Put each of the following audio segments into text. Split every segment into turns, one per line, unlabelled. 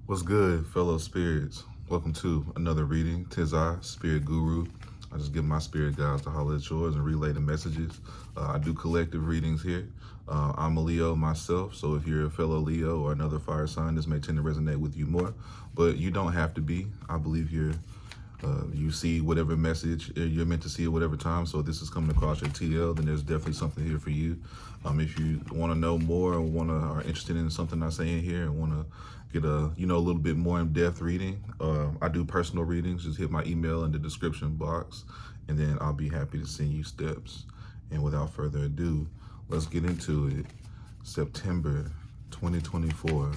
What's good, fellow spirits? Welcome to another reading. 'Tis I, Spiritgooroo. I just give my spirit guides to holler at yours and relay the messages. I do collective readings here. I'm a Leo myself, so if you're a fellow Leo or another fire sign, this may tend to resonate with you more, but you don't have to be. I believe you see whatever message you're meant to see at whatever time. So if this is coming across your TL, then there's definitely something here for you. If you want to know more or are interested in something I say in here and want to get a little bit more in-depth reading, I do personal readings. Just hit my email in the description box, and then I'll be happy to send you steps. And without further ado, let's get into it. September 2024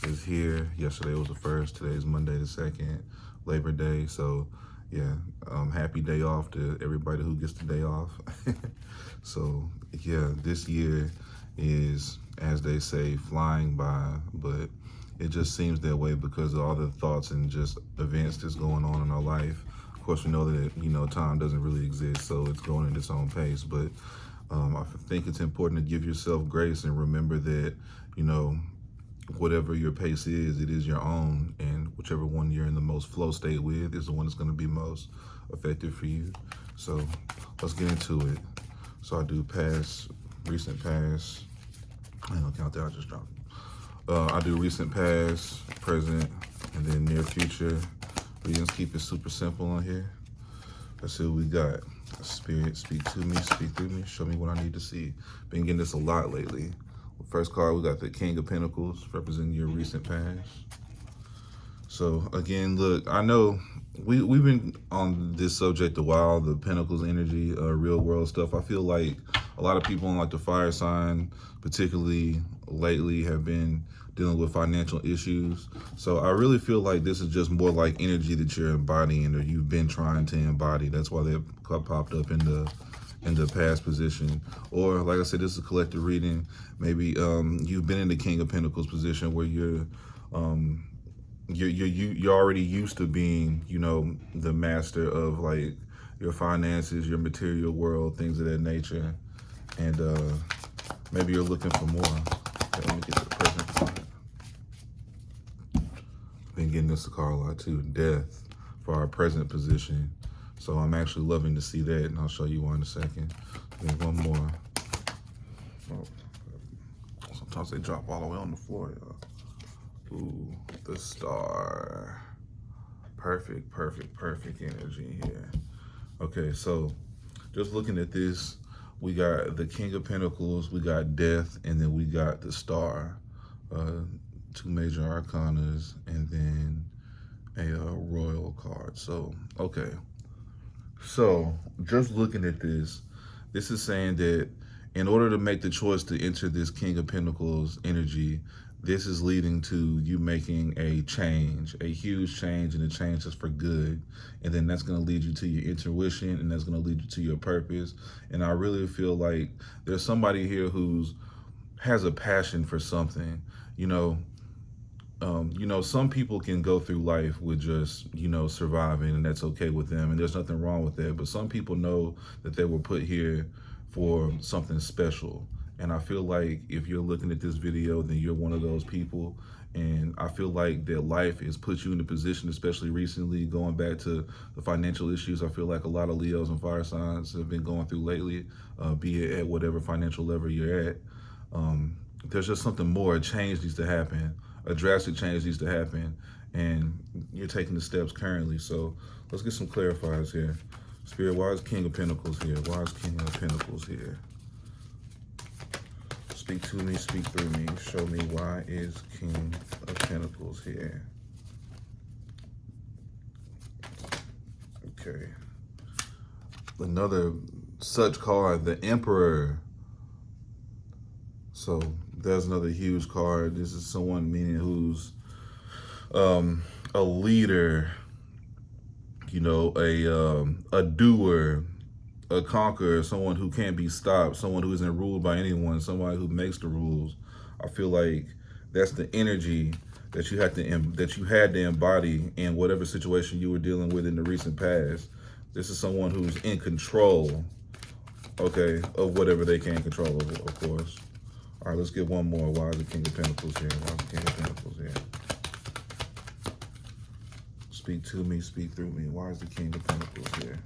is here. Yesterday was the 1st. Today is Monday the 2nd. Labor Day, so yeah, happy day off to everybody who gets the day off. So yeah, this year is, as they say, flying by, but it just seems that way because of all the thoughts and just events that's going on in our life. Of course, we know that time doesn't really exist, so it's going at its own pace, but I think it's important to give yourself grace and remember that whatever your pace is, it is your own, and whichever one you're in the most flow state with is the one that's going to be most effective for you. So let's get into it. So I do past, recent past. I ain't gonna count that, I just dropped it. I do recent past, present, and then near future. We just keep it super simple on here. Let's see what we got. Spirit, speak to me, speak through me, show me what I need to see. Been getting this a lot lately. First card, we got the King of Pentacles, representing your recent past. So again, look, I know we've been on this subject a while, the Pentacles energy, real world stuff. I feel like a lot of people in like the fire sign, particularly lately, have been dealing with financial issues. So I really feel like this is just more like energy that you're embodying or you've been trying to embody. That's why they popped up in the past position. Or like I said, this is a collective reading. Maybe you've been in the King of Pentacles position where you're already used to being the master of like your finances, your material world, things of that nature, and maybe you're looking for more. Okay, let me get the present card. Been getting this card a lot too, Death, for our present position. So I'm actually loving to see that, and I'll show you why in a second. There's one more. Oh, sometimes they drop all the way on the floor, y'all. Ooh, the Star. Perfect, perfect, perfect energy here. Okay, so just looking at this, we got the King of Pentacles, we got Death, and then we got the Star. Two major arcanas, and then a royal card. So, okay. So just looking at this is saying that in order to make the choice to enter this King of Pentacles energy, this is leading to you making a change, a huge change, and a change that's for good. And then that's going to lead you to your intuition, and that's going to lead you to your purpose. And I really feel like there's somebody here who's has a passion for something. Some people can go through life with just, surviving, and that's okay with them, and there's nothing wrong with that. But some people know that they were put here for something special. And I feel like if you're looking at this video, then you're one of those people. And I feel like that life has put you in a position, especially recently, going back to the financial issues I feel like a lot of Leos and fire signs have been going through lately, be it at whatever financial level you're at. There's just something more. A change needs to happen. A drastic change needs to happen, and you're taking the steps currently. So let's get some clarifiers here. Spirit, why is King of Pentacles here? Why is King of Pentacles here? Speak to me, speak through me. Show me why is King of Pentacles here. Okay. Another such card, the Emperor. So there's another huge card. This is someone meaning who's a leader, a doer, a conqueror, someone who can't be stopped, someone who isn't ruled by anyone, somebody who makes the rules. I feel like that's the energy that you had to embody in whatever situation you were dealing with in the recent past. This is someone who's in control, okay, of whatever they can control, of course. All right, let's get one more. Why is the King of Pentacles here? Why is the King of Pentacles here? speak to me, speak through me. Why is the King of Pentacles here?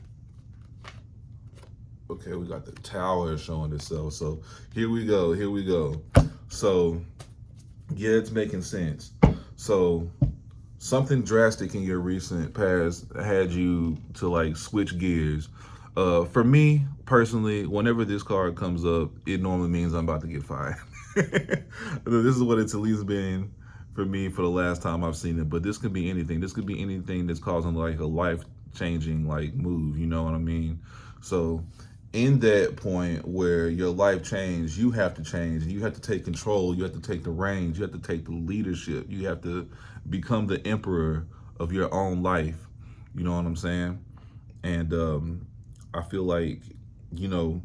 Okay, we got the Tower showing itself. So here we go, here we go. So yeah, it's making sense. So something drastic in your recent past had you to like switch gears. For me personally, whenever this card comes up, it normally means I'm about to get fired. This is what it's at least been for me for the last time I've seen it. But this could be anything. This could be anything that's causing like a life-changing like move. You know what I mean? So in that point where your life changed, you have to change. You have to take control. You have to take the reins. You have to take the leadership. You have to become the emperor of your own life. You know what I'm saying? And I feel like, you know,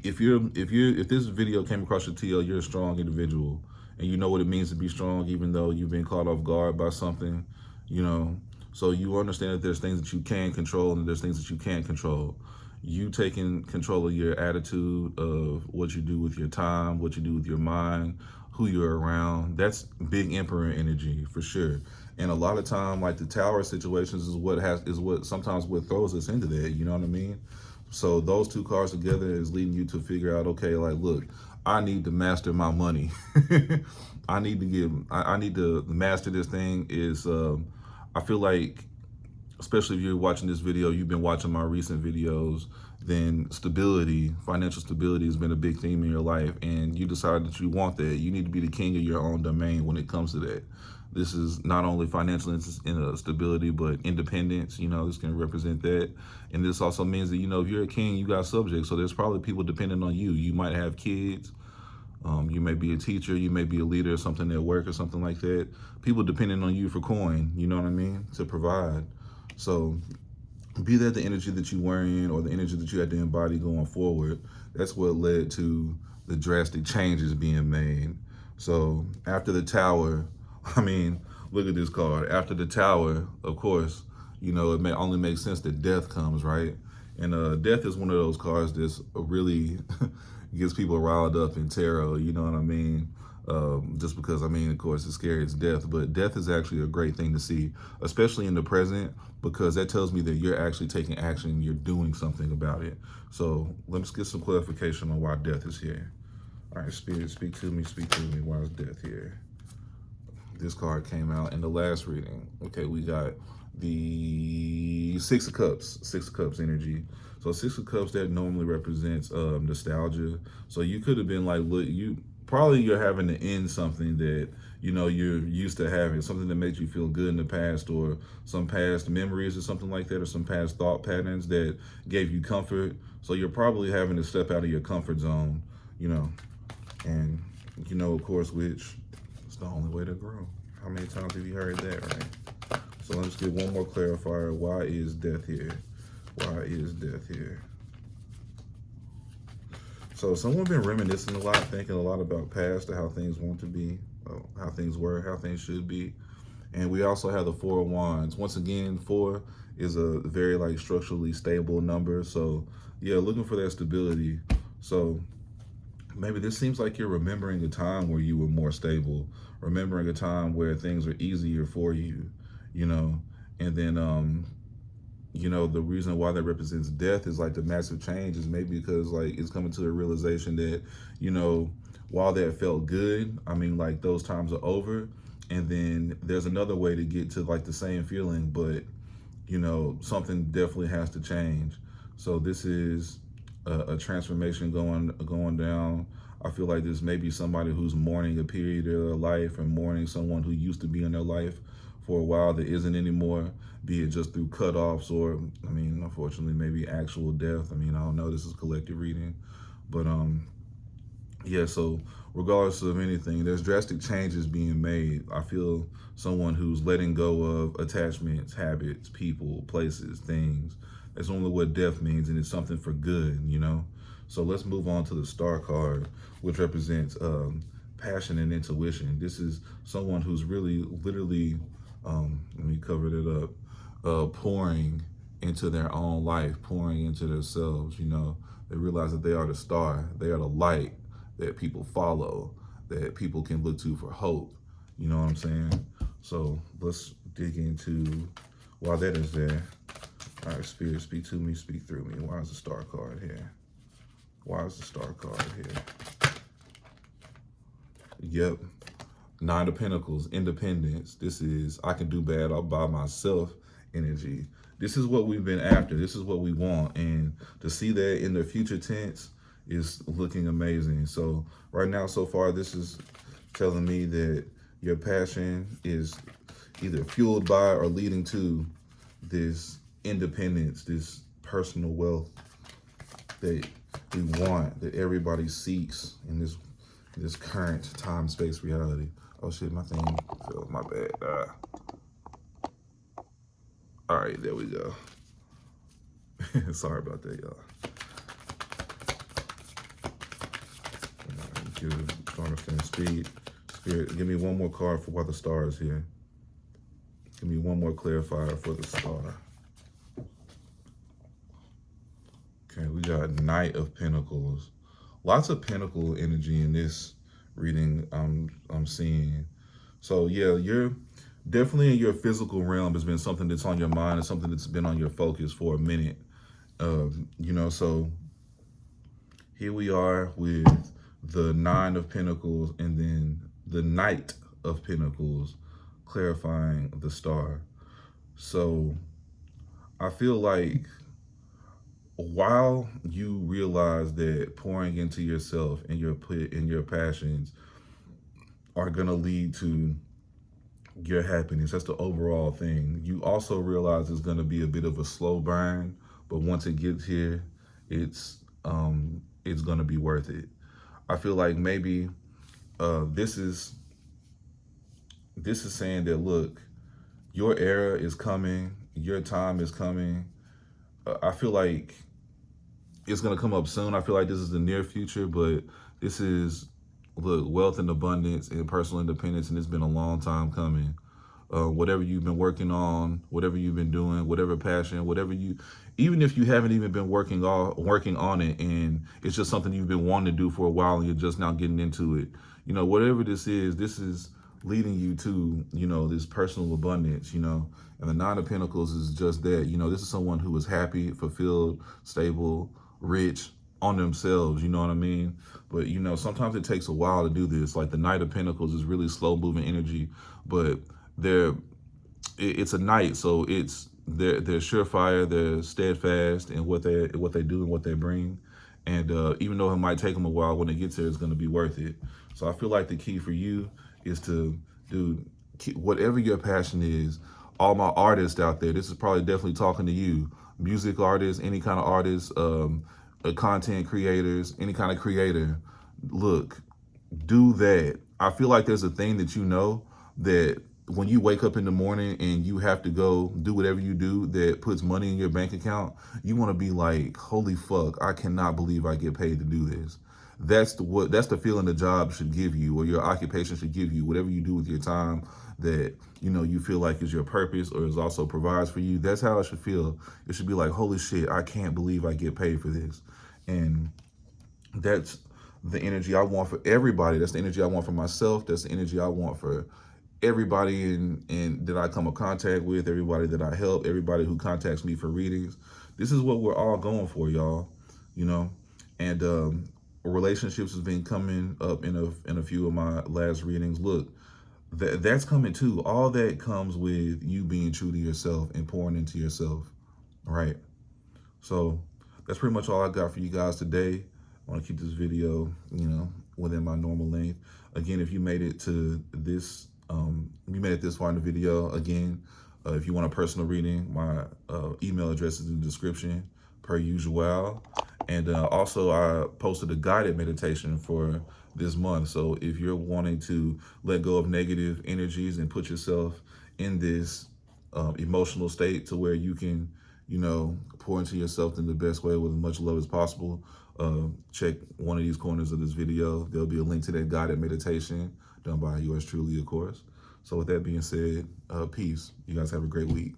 if this video came across your TL, you're a strong individual and you know what it means to be strong, even though you've been caught off guard by something, you know. So you understand that there's things that you can control and there's things that you can't control. You taking control of your attitude, of what you do with your time, what you do with your mind, who you're around. That's big emperor energy for sure. And a lot of time, like the Tower situations is what sometimes what throws us into that. You know what I mean? So those two cards together is leading you to figure out, okay, like, look, I need to master my money. I need to master this thing. I feel like, especially if you're watching this video, you've been watching my recent videos, then stability, financial stability has been a big theme in your life, and you decide that you want that. You need to be the king of your own domain when it comes to that. This is not only financial stability, but independence. You know, this can represent that. And this also means that, you know, if you're a king, you got subjects. So there's probably people depending on you. You might have kids. You may be a teacher. You may be a leader or something at work or something like that. People depending on you for coin, you know what I mean, to provide. So be that the energy that you were in or the energy that you had to embody going forward, that's what led to the drastic changes being made. So after the Tower, I mean, look at this card. After the Tower, of course, you know, it may only make sense that death comes, right? And death is one of those cards that's really gets people riled up in tarot, you know what I mean? Just because, I mean, of course, it's scary, it's death, but death is actually a great thing to see, especially in the present, because that tells me that you're actually taking action, you're doing something about it. So let's get some clarification on why death is here. All right, Spirit, speak to me, why is death here? This card came out in the last reading. Okay, we got the Six of Cups energy. So Six of Cups, that normally represents nostalgia. So you could have been like, look, you're having to end something that, you know, you're used to having, something that makes you feel good in the past, or some past memories or something like that, or some past thought patterns that gave you comfort. So you're probably having to step out of your comfort zone, you know, and, you know, of course, which is the only way to grow. How many times have you heard that, right? So let's get one more clarifier. Why is death here? Why is death here? So someone been reminiscing a lot, thinking a lot about past, how things want to be, how things were, how things should be. And we also have the Four of Wands. Once again, 4 is a very like structurally stable number. So yeah, looking for that stability. So maybe this seems like you're remembering a time where you were more stable, remembering a time where things were easier for you, you know, and then, you know, the reason why that represents death is like the massive change is maybe because like it's coming to a realization that, you know, while that felt good, I mean, like those times are over. And then there's another way to get to like the same feeling, but, you know, something definitely has to change. So this is a transformation going down. I feel like this may be somebody who's mourning a period of their life and mourning someone who used to be in their life for a while that isn't anymore, be it just through cutoffs or, I mean, unfortunately, maybe actual death. I mean, I don't know, this is collective reading, but yeah, so regardless of anything, there's drastic changes being made. I feel someone who's letting go of attachments, habits, people, places, things. That's only what death means, and it's something for good, you know? So let's move on to the Star card, which represents passion and intuition. This is someone who's really, literally, let me cover that up, pouring into their own life, pouring into themselves, you know? They realize that they are the star, they are the light that people follow, that people can look to for hope. You know what I'm saying? So let's dig into, while that is there, all right, Spirit, speak to me, speak through me. Why is the Star card here? Why is the Star card here? Yep. Nine of Pentacles, independence. This is, I can do bad all by myself energy. This is what we've been after. This is what we want. And to see that in the future tense is looking amazing. So right now, so far, this is telling me that your passion is either fueled by or leading to this independence, this personal wealth that we want, that everybody seeks in this current time-space reality. Oh shit, my thing fell, my bad. All right, there we go. Sorry about that, y'all. Understand speed. Spirit, give me one more card for what the star is here. Give me one more clarifier for the star. Okay, we got Knight of Pentacles. Lots of Pentacle energy in this reading I'm seeing. So yeah, you're definitely in your physical realm has been something that's on your mind and something that's been on your focus for a minute. You know, so here we are with the Nine of Pentacles and then the Knight of Pentacles clarifying the star. So I feel like while you realize that pouring into yourself and your passions are going to lead to your happiness, that's the overall thing, you also realize it's going to be a bit of a slow burn, but once it gets here, it's going to be worth it. I feel like maybe this is saying that, look, your era is coming, your time is coming. I feel like it's going to come up soon. I feel like this is the near future, but this is, look, wealth and abundance and personal independence, and it's been a long time coming. Whatever you've been working on, whatever you've been doing, whatever passion, whatever you, even if you haven't even been working on it, and it's just something you've been wanting to do for a while and you're just now getting into it, you know, whatever this is leading you to, you know, this personal abundance, you know. And the Nine of Pentacles is just that, you know, this is someone who is happy, fulfilled, stable, rich on themselves, you know what I mean? But, you know, sometimes it takes a while to do this. Like the Knight of Pentacles is really slow moving energy, but it's a knight, so they're surefire, they're steadfast in what they do and what they bring. And even though it might take them a while, when it gets there, it's going to be worth it. So I feel like the key for you is to do whatever your passion is. All my artists out there, this is probably definitely talking to you. Music artists, any kind of artists, content creators, any kind of creator. Look, do that. I feel like there's a thing that you know that when you wake up in the morning and you have to go do whatever you do that puts money in your bank account, you want to be like, holy fuck, I cannot believe I get paid to do this. That's the feeling the job should give you, or your occupation should give you. Whatever you do with your time that, you know, you feel like is your purpose or is also provides for you, that's how it should feel. It should be like, holy shit, I can't believe I get paid for this. And that's the energy I want for everybody. That's the energy I want for myself. That's the energy I want for everybody in that I come in contact with, everybody that I help, everybody who contacts me for readings. This is what we're all going for, y'all, you know. And relationships has been coming up in a few of my last readings. Look, that's coming too. All that comes with you being true to yourself and pouring into yourself, right? So that's pretty much all I got for you guys today. I want to keep this video, you know, within my normal length. Again, if you made it to this, you made it this far in the video, again, if you want a personal reading, my email address is in the description, per usual. And also, I posted a guided meditation for this month. So if you're wanting to let go of negative energies and put yourself in this emotional state to where you can, you know, pour into yourself in the best way with as much love as possible, check one of these corners of this video. There'll be a link to that guided meditation done by yours truly, of course. So with that being said, peace. You guys have a great week.